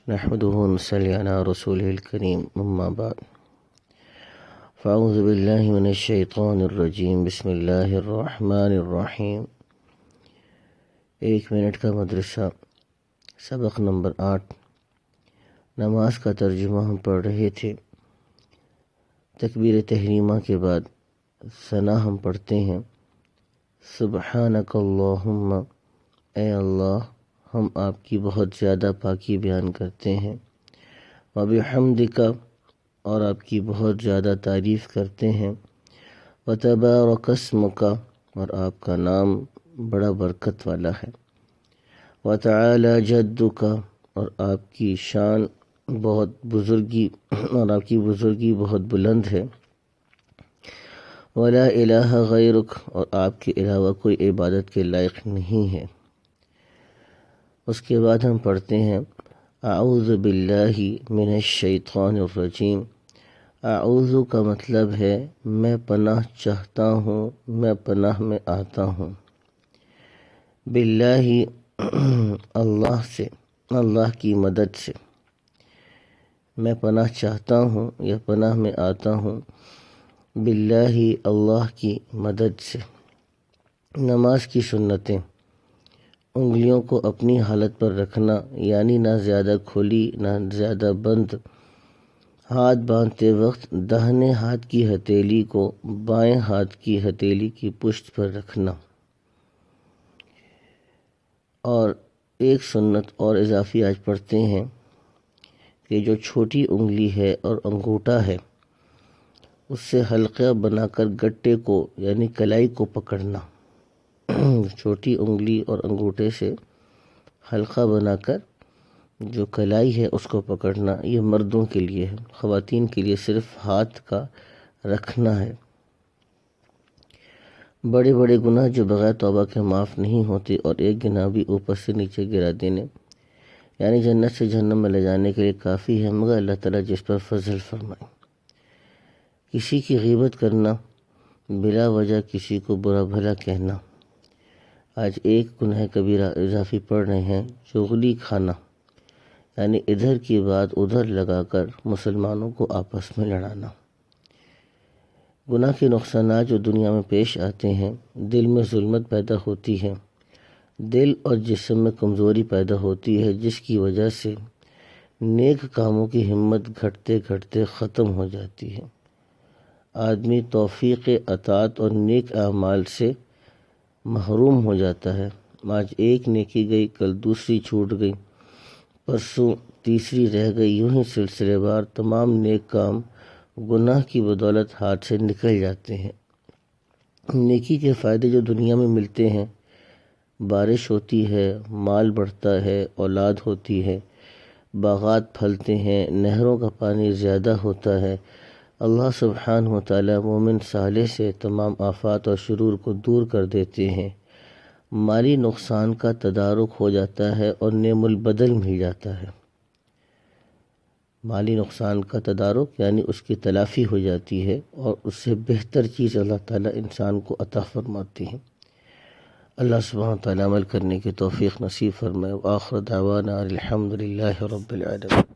نحمده ونصلي على رسوله الكريم اما بعد فاعوذ بالله من الشیطان الرجیم بسم اللہ الرحمن الرحیم۔ 1 منٹ کا مدرسہ، سبق نمبر 8۔ نماز کا ترجمہ ہم پڑھ رہے تھے۔ تکبیر تحریمہ کے بعد ثنا ہم پڑھتے ہیں، سبحانک اللہم، اے اللہ ہم آپ کی بہت زیادہ پاکی بیان کرتے ہیں، وبحمدک، اور آپ کی بہت زیادہ تعریف کرتے ہیں، وتبارک اسمک، اور آپ کا نام بڑا برکت والا ہے، وتعالی جدک، اور آپ کی شان بہت بزرگی اور آپ کی بزرگی بہت بلند ہے، ولا الہ غیرک، اور آپ کے علاوہ کوئی عبادت کے لائق نہیں ہے۔ اس کے بعد ہم پڑھتے ہیں اعوذ باللہ من الشیطان الرجیم۔ اعوذ کا مطلب ہے میں پناہ چاہتا ہوں، میں پناہ میں آتا ہوں، باللہ اللہ سے، اللہ کی مدد سے، میں پناہ چاہتا ہوں یا پناہ میں آتا ہوں باللہ اللہ کی مدد سے۔ نماز کی سنتیں: انگلیوں کو اپنی حالت پر رکھنا، یعنی نہ زیادہ کھلی نہ زیادہ بند۔ ہاتھ باندھتے وقت داہنے ہاتھ کی ہتھیلی کو بائیں ہاتھ کی ہتھیلی کی پشت پر رکھنا۔ اور ایک سنت اور اضافی آج پڑھتے ہیں کہ جو چھوٹی انگلی ہے اور انگوٹھا ہے اس سے حلقہ بنا کر گٹے کو یعنی کلائی کو پکڑنا۔ چھوٹی انگلی اور انگوٹھے سے حلقہ بنا کر جو کلائی ہے اس کو پکڑنا، یہ مردوں کے لیے ہے، خواتین کے لیے صرف ہاتھ کا رکھنا ہے۔ بڑے بڑے گناہ جو بغیر توبہ کے معاف نہیں ہوتے، اور ایک گناہ بھی اوپر سے نیچے گرا دینے یعنی جنت سے جہنم میں لے جانے کے لیے کافی ہے، مگر اللہ تعالیٰ جس پر فضل فرمائے۔ کسی کی غیبت کرنا، بلا وجہ کسی کو برا بھلا کہنا۔ آج ایک گناہ کبیرہ اضافی پڑھ رہے ہیں، چغلی کھانا، یعنی ادھر کی بات ادھر لگا کر مسلمانوں کو آپس میں لڑانا۔ گناہ کے نقصانات جو دنیا میں پیش آتے ہیں: دل میں ظلمت پیدا ہوتی ہے، دل اور جسم میں کمزوری پیدا ہوتی ہے، جس کی وجہ سے نیک کاموں کی ہمت گھٹتے گھٹتے ختم ہو جاتی ہے۔ آدمی توفیق اطاعت اور نیک اعمال سے محروم ہو جاتا ہے۔ آج ایک نیکی گئی، کل دوسری چھوٹ گئی، پرسوں تیسری رہ گئی، یوں ہی سلسلے وار تمام نیک کام گناہ کی بدولت ہاتھ سے نکل جاتے ہیں۔ نیکی کے فائدے جو دنیا میں ملتے ہیں: بارش ہوتی ہے، مال بڑھتا ہے، اولاد ہوتی ہے، باغات پھلتے ہیں، نہروں کا پانی زیادہ ہوتا ہے، اللہ سبحانہ و تعالیٰ مومن صالح سے تمام آفات اور شرور کو دور کر دیتے ہیں، مالی نقصان کا تدارک ہو جاتا ہے اور نعم البدل مل جاتا ہے۔ مالی نقصان کا تدارک یعنی اس کی تلافی ہو جاتی ہے اور اس سے بہتر چیز اللہ تعالیٰ انسان کو عطا فرماتی ہیں۔ اللہ سبحانہ و تعالیٰ عمل کرنے کی توفیق نصیب فرمائے۔ وآخر دعوانا الحمد للہ رب العالمین۔